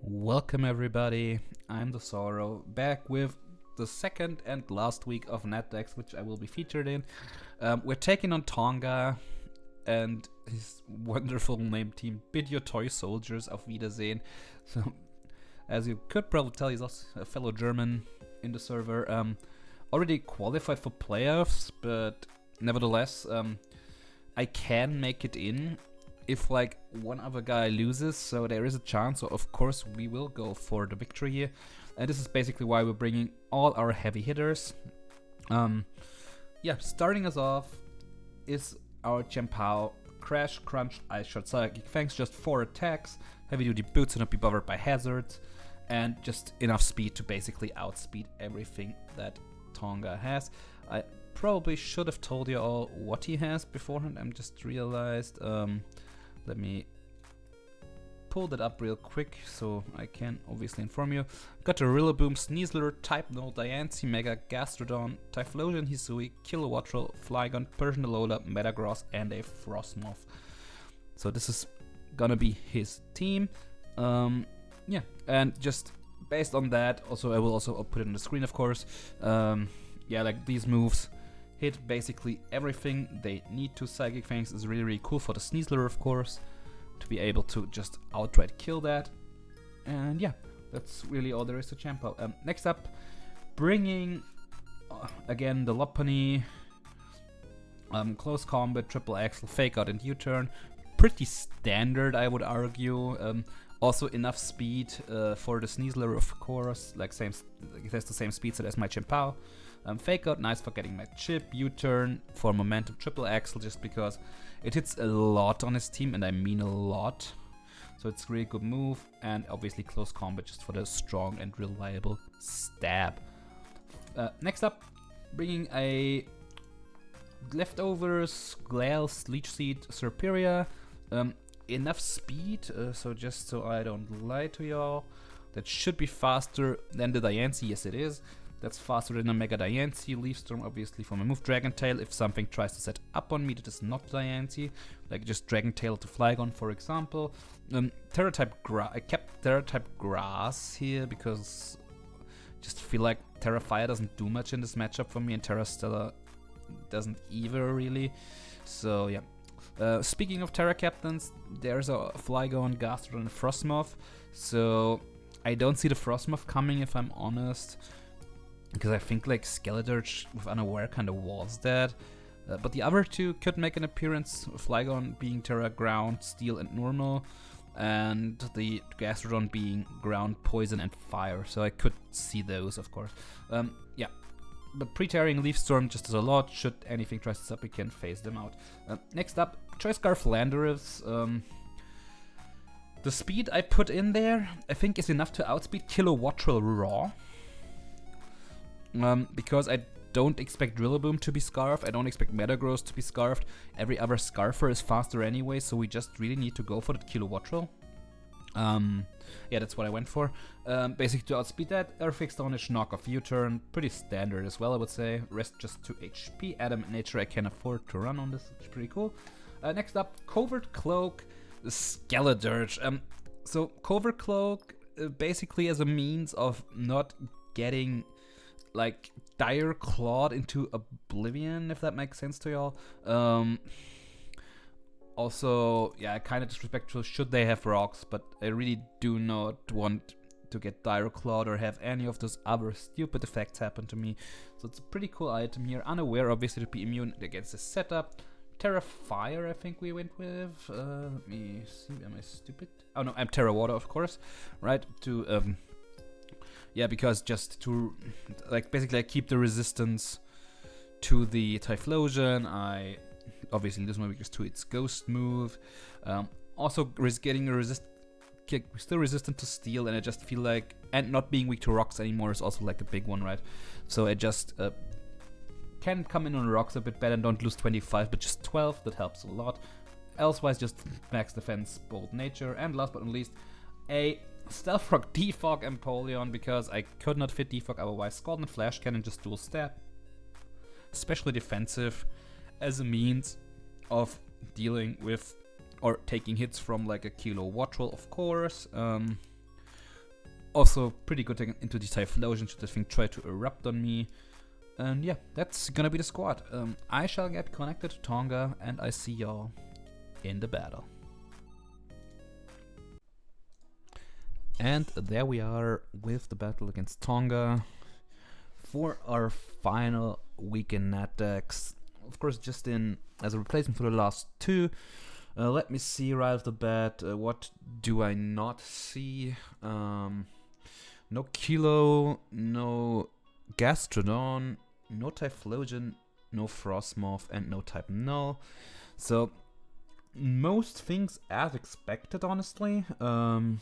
Welcome everybody, I'm the Sorrow, back with the second and last week of NatDex, which I will be featured in. We're taking on Tonga and his wonderful named team, Bid Your Toy Soldiers of Wiedersehen. So, as you could probably tell, he's also a fellow German in the server. Already qualified for playoffs, but nevertheless, I can make it in if like one other guy loses, so there is a chance. So of course we will go for the victory here, and this is basically why we're bringing all our heavy hitters. Yeah, starting us off is our Chien-Pao, Crash, Crunch, Ice Shot, Psychic Fangs, just 4 attacks, heavy duty boots to not be bothered by hazards, and just enough speed to basically outspeed everything that Tonga has. I probably should have told you all what he has beforehand. I'm just realized. Let me pull that up real quick so I can obviously inform you. Got a Rillaboom, Sneasler, Type No, Diancie, Mega, Gastrodon, Typhlosion, Hisui, Kilowattrel, Flygon, Persian Alola, Metagross, and a Frostmoth. So this is gonna be his team. Yeah, and just based on that, also I will also put it on the screen, of course. Yeah, like these moves hit basically everything they need to. Psychic Fangs is really cool for the Sneasler, of course, to be able to just outright kill that. And yeah, that's really all there is to Chien-Pao. Next up, bringing again the Lopunny, close combat, triple axle, fake out and U-turn. Pretty standard, I would argue. Also enough speed for the Sneasler, of course. Like it has the same speed set as my Chien-Pao. Fake out, nice for getting my chip. U-turn for momentum, triple axle, just because it hits a lot on his team, and I mean a lot. So it's a really good move, and obviously close combat just for the strong and reliable stab. Next up, bringing a leftovers, Glails, Leech Seed, Serperior. Enough speed, so just so I don't lie to y'all, that should be faster than the Diancie. Yes, it is. That's faster than a Mega Diancie. Leaf Storm, obviously, for my move. Dragon Tail, if something tries to set up on me that is not Diancie, like just Dragon Tail to Flygon, for example. Terra-type I kept Terra-type Grass here because I just feel like Terra Fire doesn't do much in this matchup for me, and Terra Stella doesn't either, really. So, yeah. Speaking of Terra Captains, there's a Flygon, Gastrodon, and Frostmoth. So, I don't see the Frostmoth coming, if I'm honest, because I think like Skeledirge with Unaware kind of was dead. But the other two could make an appearance, Flygon being Terra Ground, Steel, and Normal, and the Gastrodon being Ground, Poison, and Fire. So I could see those, of course. Yeah, but pre-tearing Leaf Storm just does a lot. Should anything try to up, we can phase them out. Next up, Choice Scarf Landorus. The speed I put in there, I think, is enough to outspeed Kilowattrel Raw. Because I don't expect Rillaboom to be Scarfed, I don't expect Metagross to be Scarfed. Every other Scarfer is faster anyway, so we just really need to go for the Kilowattrel. Yeah, that's what I went for. Basically to outspeed that, Earthquake, Stonish, Knock Off, U-turn, pretty standard as well, I would say. Rest just 2 HP. Adamant Nature I can afford to run on this, which is pretty cool. Next up, Covert Cloak, Skeledirge. So Covert Cloak basically as a means of not getting like Dire Clawed into oblivion, if that makes sense to y'all. Also, yeah, kind of disrespectful should they have rocks, but I really do not want to get Dire Clawed or have any of those other stupid effects happen to me. So it's a pretty cool item here. Unaware, obviously, to be immune against the setup. Terra Fire, I think we went with. Let me see, am I stupid? Oh no, I'm Terra Water, of course, right? To yeah, because just to, like, basically I keep the resistance to the Typhlosion. I obviously lose my weakness to its Ghost move. Also getting a still resistant to Steel, and I just feel like, and not being weak to rocks anymore is also like a big one, right? So I just can come in on rocks a bit better and don't lose 25, but just 12, that helps a lot. Elsewise, just max defense, bold nature, and last but not least, a Stealth Rock, Defog, Empoleon, because I could not fit Defog otherwise. Scald and Flash Cannon, just dual stab. Especially defensive as a means of dealing with or taking hits from like a Kilowattrel, of course. Also pretty good into the Typhlosion should the thing try to erupt on me. And yeah, that's gonna be the squad. I shall get connected to Tonga, and I see y'all in the battle. And there we are with the battle against Tonga for our final week in NatDex. Of course, just in as a replacement for the last two. Let me see right off the bat. What do I not see? No Kilo, no Gastrodon, no Typhlosion, no Frostmoth, and no Type Null. So most things as expected, honestly. I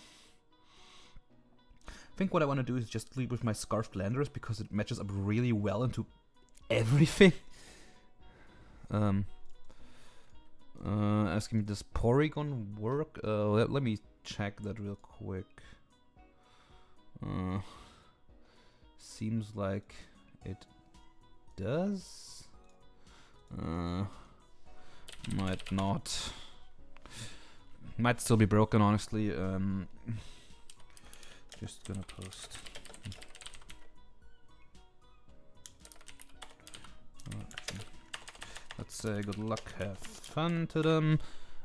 think what I want to do is just leave with my Scarfed Landorus because it matches up really well into everything. Asking me, does Porygon work? Let me check that real quick. Seems like it does. Might not. Might still be broken, honestly. Just gonna post. Let's say good luck, have fun to them.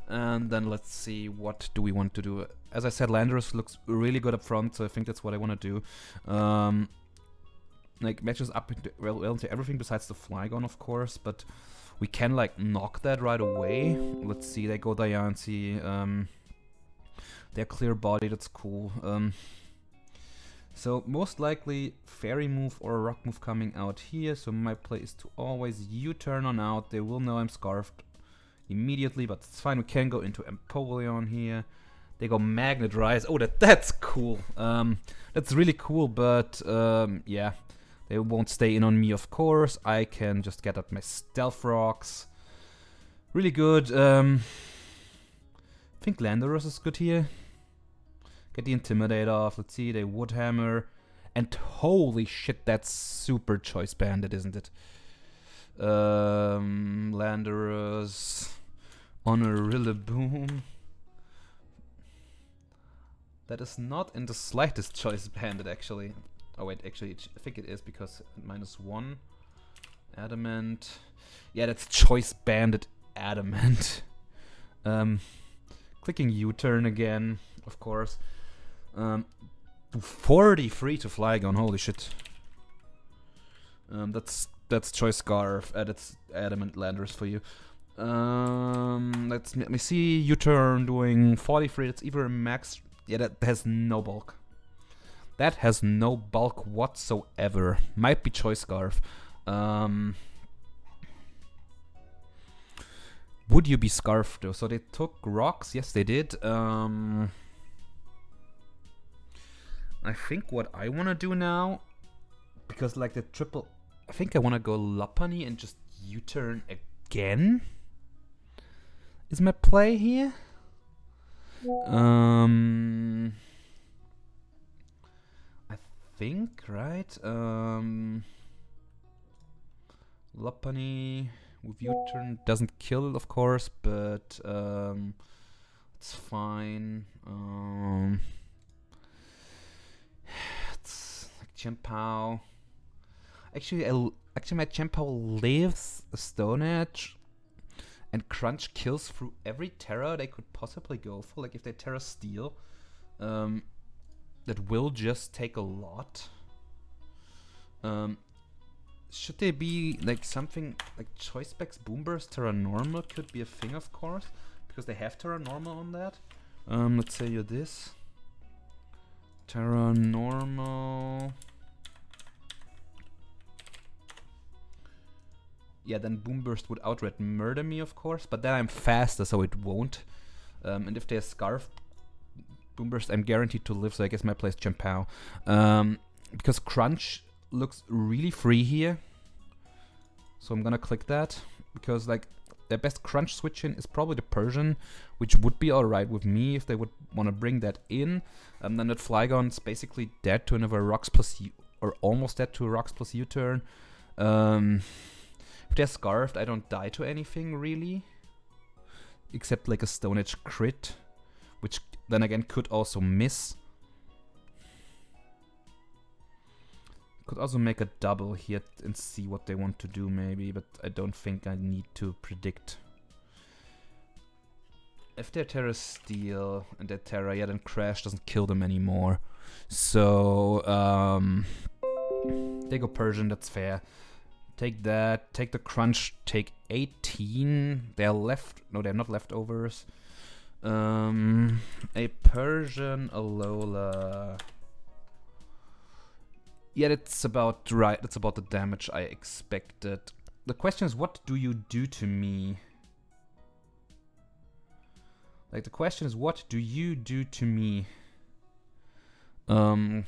And then let's see, what do we want to do? As I said, Landorus looks really good up front, so I think that's what I want to do. Like, matches up into, well into everything besides the Flygon, of course, but we can, like, knock that right away. Let's see, they go Diancie, they're Clear Body, that's cool. So, most likely, Fairy move or a Rock move coming out here, so my play is to always U-turn on out. They will know I'm Scarfed immediately, but it's fine. We can go into Empoleon here. They go Magnet Rise. Oh, that's cool. That's really cool, but yeah, they won't stay in on me, of course. I can just get up my Stealth Rocks. Really good. I think Landorus is good here. Get the Intimidate off. Let's see, they Wood Hammer. And holy shit, that's super Choice Banded, isn't it? Landorus on a Rillaboom. That is not in the slightest Choice Banded, actually. Oh wait, actually, I think it is because -1. Adamant. Yeah, that's Choice Banded Adamant. Clicking U-turn again, of course. 43 to Flygon, holy shit. That's Choice Scarf, that's Adamant Landorus for you. Let me see, U-turn doing 43, that's either a max. Yeah, that has no bulk. That has no bulk whatsoever. Might be Choice Scarf. Would you be Scarfed though? So they took rocks, yes they did. I think what I want to do now, because like the triple, I think I want to go Lopunny and just U-turn again. Is my play here? I think, right? Lopunny with U-turn doesn't kill, of course, but it's fine. It's like Chien-Pao. Actually, my Chien-Pao lives a Stone Edge, and Crunch kills through every Terra they could possibly go for. Like if they Terra Steel, that will just take a lot. Should they be like something like Choice Specs Boomburst Terra Normal could be a thing, of course, because they have Terra Normal on that. Let's say you're this. Terra Normal. Yeah, then Boomburst would outright murder me, of course, but then I'm faster, so it won't. And if they're Scarf Boomburst, I'm guaranteed to live, so I guess my play is Chien-Pao. Because Crunch looks really free here, so I'm gonna click that, because like their best Crunch switch in is probably the Persian, which would be alright with me if they would want to bring that in. And then that Flygon's basically dead to another Rocks plus U, or almost dead to a Rocks plus U-turn. If they're Scarfed, I don't die to anything really, except like a Stone Edge crit, which then again could also miss. Could also make a double here and see what they want to do maybe, but I don't think I need to predict. If their Terra steal and their Terra, yeah, then Crash doesn't kill them anymore. So, they go Persian, that's fair. Take that, take the Crunch, take 18. They're left, no, they're not leftovers. A Persian, a Lola. Yeah, that's about right. That's about the damage I expected. The question is, what do you do to me? Like, the question is, what do you do to me? I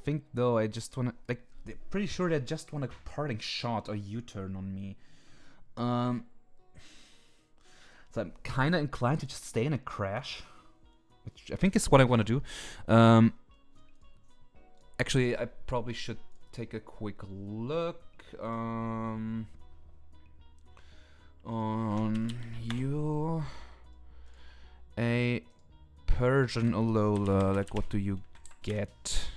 think, though, I just wanna... Like, they're pretty sure they just want a parting shot or U-turn on me. So I'm kinda inclined to just stay in a Crash. Which I think is what I want to do. Actually, I probably should take a quick look on you. A Persian Alola, like what do you get?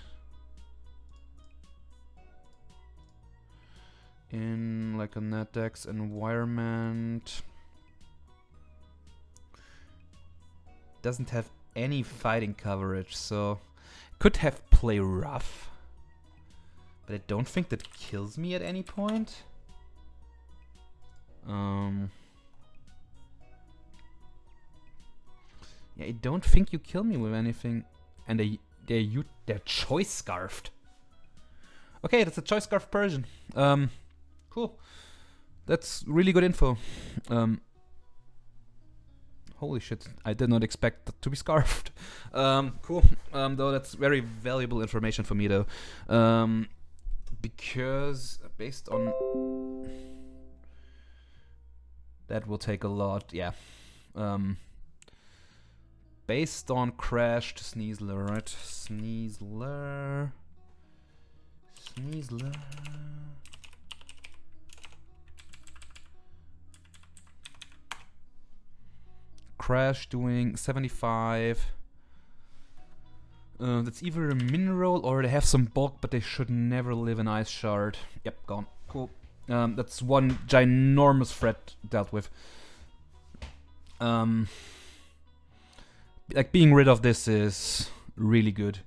In like a NatDex environment. Doesn't have any fighting coverage, so could have play rough, but I don't think that kills me at any point. Yeah, I don't think you kill me with anything, and they're choice scarfed. Okay, that's a choice scarf Persian. Cool. That's really good info. Holy shit, I did not expect that to be scarfed. Cool. Though that's very valuable information for me, though. Because based on... That will take a lot, yeah. Based on Crash to Sneasler, right? Sneasler... Crash doing 75. That's either a mineral or they have some bulk, but they should never live in Ice Shard. Yep, gone. Cool. That's one ginormous threat dealt with. Like, being rid of this is really good.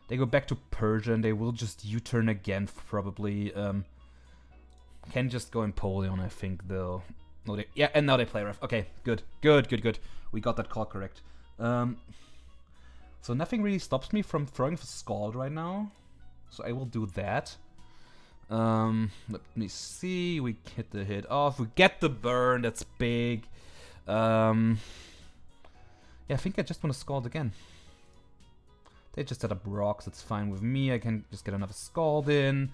They go back to Persia and they will just U-turn again, probably. Can just go Empoleon, I think, though. No, yeah, and now they play rough. Okay, good. We got that call correct. So nothing really stops me from throwing for Scald right now. So I will do that. Let me see. We hit the hit off. We get the burn. That's big. Yeah, I think I just want to Scald again. They just set up rocks. It's fine with me. I can just get another Scald in.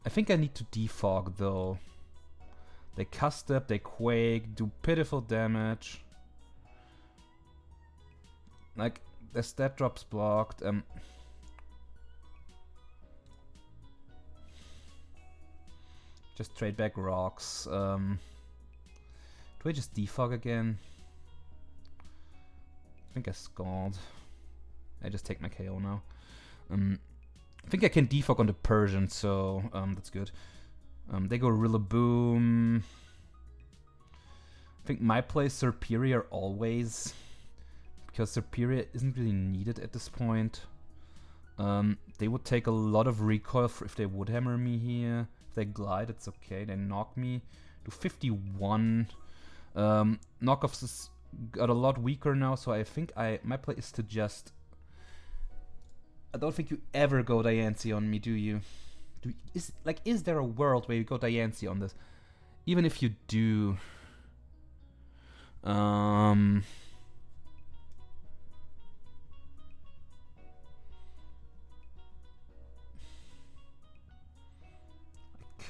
I think I need to defog, though. They cast up, they quake, do pitiful damage. Like, the stat drop's blocked. Just trade back rocks. Do I just defog again? I think I Scald. I just take my KO now. I think I can defog on the Persian, so that's good. They go Rillaboom. I think my play is Superior always, because Superior isn't really needed at this point. They would take a lot of recoil if they would hammer me here. If they glide, it's okay. They knock me. Do 51. Knockoffs got a lot weaker now, so I think my play is to just... I don't think you ever go Diancie on me, do you? Is there a world where you go Diancie on this? Even if you do... I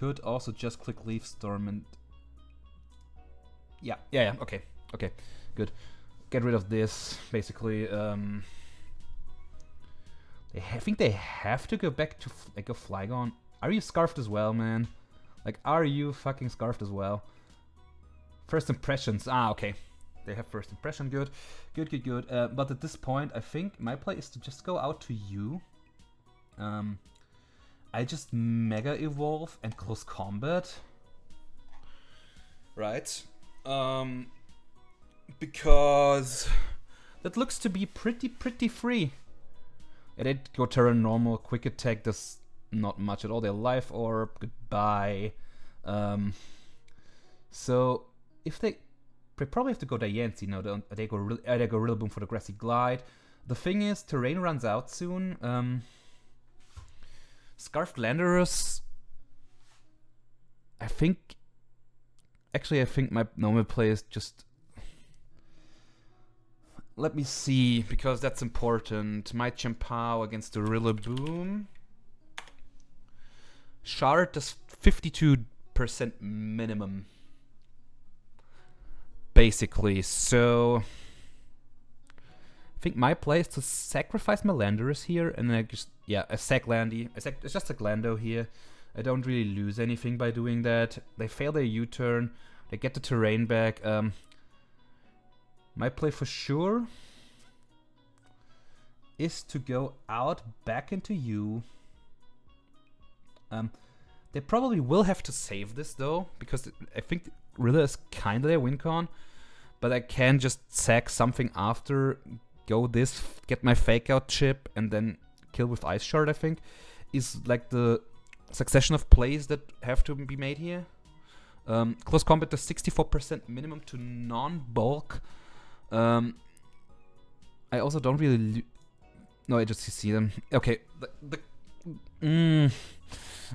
could also just click Leaf Storm and... Yeah, okay, good. Get rid of this, basically. I think they have to go back to like a Flygon. Are you scarfed as well, man? Like, are you fucking scarfed as well? First impressions. Ah, okay. they have first impression. Good. But at this point, I think my play is to just go out to you. I just Mega Evolve and Close Combat. Right. Because that looks to be pretty free. I did go Terra Normal, Quick Attack does not much at all. Their Life Orb, goodbye. So if they probably have to go Diancie now, don't they? Go Rillaboom for the Grassy Glide. The thing is, terrain runs out soon. Scarfed Landorus. I think my normal play is just. Let me see, because that's important. My Chien-Pao against the Rillaboom. Shard does 52% minimum. Basically, so I think my play is to sacrifice my Landorus here, and then I just, I sack Landy. It's just a Glando here. I don't really lose anything by doing that. They fail their U-turn. They get the terrain back. My play for sure is to go out back into you. They probably will have to save this though, because I think Rilla is kind of their win con. But I can just sack something after, go this, get my fake out chip, and then kill with Ice Shard, I think, is like the succession of plays that have to be made here. Close Combat does 64% minimum to non-bulk. I also don't really... No, I just see them. Okay,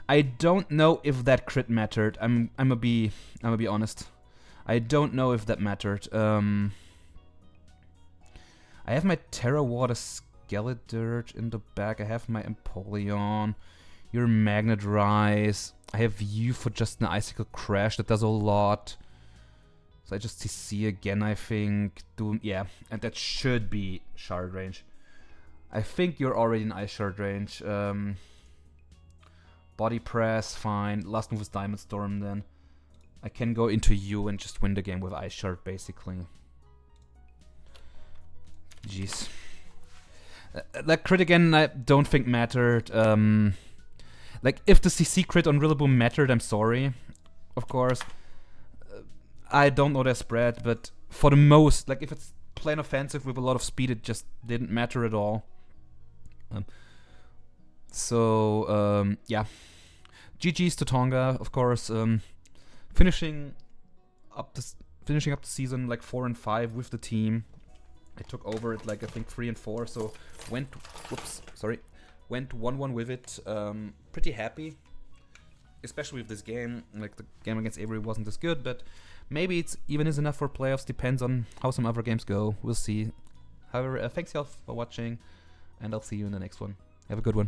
I don't know if that crit mattered. I'm gonna be honest. I don't know if that mattered. I have my Terra Water Skeledirge in the back. I have my Empoleon. Your Magnet Rise. I have you for just an Icicle Crash that does a lot. So I just CC again, I think. And that should be Shard range. I think you're already in Ice Shard range. Body Press, fine. Last move is Diamond Storm then. I can go into you and just win the game with Ice Shard, basically. Jeez. That crit again, I don't think mattered. Like, if the CC crit on Rillaboom mattered, I'm sorry. Of course. I don't know their spread, but for the most, like, if it's plain offensive with a lot of speed, it just didn't matter at all. Yeah. GG's to Tonga, of course. Finishing up the season like 4 and 5 with the team. I took over it like I think 3 and 4, so went 1-1 with it. Pretty happy, especially with this game. Like, the game against Avery wasn't as good, but maybe it's even is enough for playoffs. Depends on how some other games go. We'll see. However, thanks y'all for watching, and I'll see you in the next one. Have a good one.